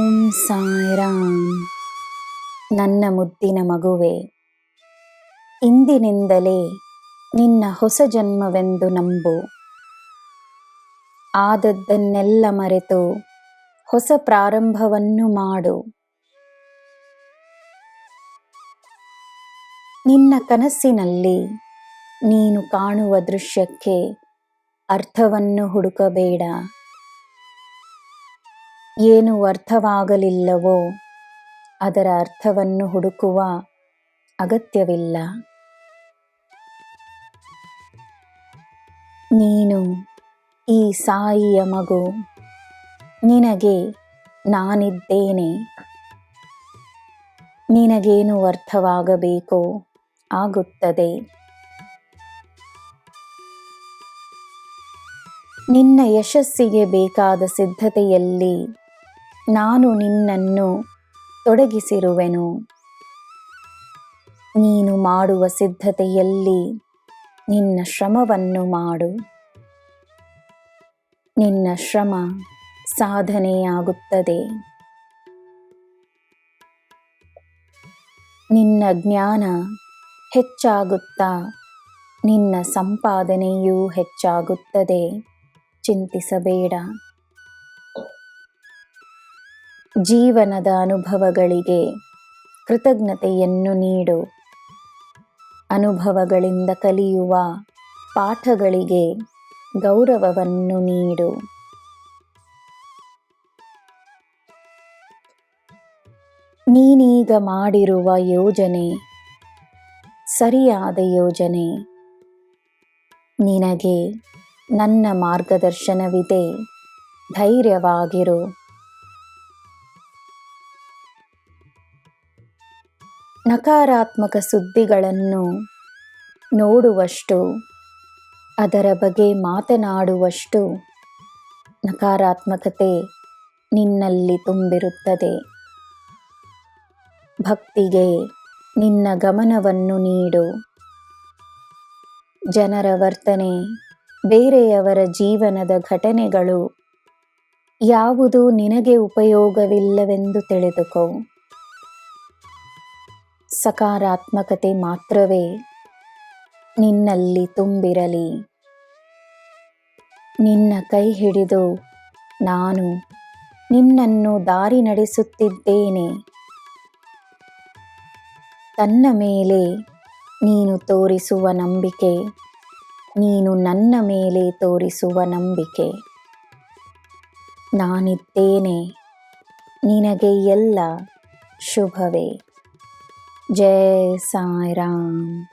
ಓಂ ಸಾಯಿರಾಮ್. ನನ್ನ ಮುದ್ದಿನ ಮಗುವೆ, ಇಂದಿನಿಂದಲೇ ನಿನ್ನ ಹೊಸ ಜನ್ಮವೆಂದು ನಂಬು. ಆದದ್ದನ್ನೆಲ್ಲ ಮರೆತು ಹೊಸ ಪ್ರಾರಂಭವನ್ನು ಮಾಡು. ನಿನ್ನ ಕನಸಿನಲ್ಲಿ ನೀನು ಕಾಣುವ ದೃಶ್ಯಕ್ಕೆ ಅರ್ಥವನ್ನು ಹುಡುಕಬೇಡ. ಏನು ಅರ್ಥವಾಗಲಿಲ್ಲವೋ ಅದರ ಅರ್ಥವನ್ನು ಹುಡುಕುವ ಅಗತ್ಯವಿಲ್ಲ. ನೀನು ಈ ಸಾಯಿಯ ಮಗು. ನಿನಗೆ ನಾನಿದ್ದೇನೆ. ನಿನಗೇನು ಅರ್ಥವಾಗಬೇಕೋ ಆಗುತ್ತದೆ. ನಿನ್ನ ಯಶಸ್ಸಿಗೆ ಬೇಕಾದ ಸಿದ್ಧತೆಯಲ್ಲಿ ನಾನು ನಿನ್ನನ್ನು ತೊಡಗಿಸಿರುವೆನು. ನೀನು ಮಾಡುವ ಸಿದ್ಧತೆಯಲ್ಲಿ ನಿನ್ನ ಶ್ರಮವನ್ನು ಮಾಡು. ನಿನ್ನ ಶ್ರಮ ಸಾಧನೆಯಾಗುತ್ತದೆ. ನಿನ್ನ ಜ್ಞಾನ ಹೆಚ್ಚಾಗುತ್ತಾ ನಿನ್ನ ಸಂಪಾದನೆಯೂ ಹೆಚ್ಚಾಗುತ್ತದೆ. ಚಿಂತಿಸಬೇಡ. ಜೀವನದ ಅನುಭವಗಳಿಗೆ ಕೃತಜ್ಞತೆಯನ್ನು ನೀಡು. ಅನುಭವಗಳಿಂದ ಕಲಿಯುವ ಪಾಠಗಳಿಗೆ ಗೌರವವನ್ನು ನೀಡು. ನೀನೀಗ ಮಾಡಿರುವ ಯೋಜನೆ ಸರಿಯಾದ ಯೋಜನೆ. ನಿನಗೆ ನನ್ನ ಮಾರ್ಗದರ್ಶನವಿದೆ. ಧೈರ್ಯವಾಗಿರು. ನಕಾರಾತ್ಮಕ ಸುದ್ದಿಗಳನ್ನು ನೋಡುವಷ್ಟು, ಅದರ ಬಗ್ಗೆ ಮಾತನಾಡುವಷ್ಟು ನಕಾರಾತ್ಮಕತೆ ನಿನ್ನಲ್ಲಿ ತುಂಬಿರುತ್ತದೆ. ಭಕ್ತಿಗೆ ನಿನ್ನ ಗಮನವನ್ನು ನೀಡು. ಜನರ ವರ್ತನೆ, ಬೇರೆಯವರ ಜೀವನದ ಘಟನೆಗಳು ಯಾವುದೂ ನಿನಗೆ ಉಪಯೋಗವಿಲ್ಲವೆಂದು ತಿಳಿದುಕೋ. ಸಕಾರಾತ್ಮಕತೆ ಮಾತ್ರವೇ ನಿನ್ನಲ್ಲಿ ತುಂಬಿರಲಿ. ನಿನ್ನ ಕೈ ಹಿಡಿದು ನಾನು ನಿನ್ನನ್ನು ದಾರಿ ನಡೆಸುತ್ತಿದ್ದೇನೆ. ತನ್ನ ಮೇಲೆ ನೀನು ತೋರಿಸುವ ನಂಬಿಕೆ, ನೀನು ನನ್ನ ಮೇಲೆ ತೋರಿಸುವ ನಂಬಿಕೆ. ನಾನಿದ್ದೇನೆ. ನಿನಗೆ ಎಲ್ಲ ಶುಭವೇ. ಜೈ ಸಾಯಿರಾಮ್.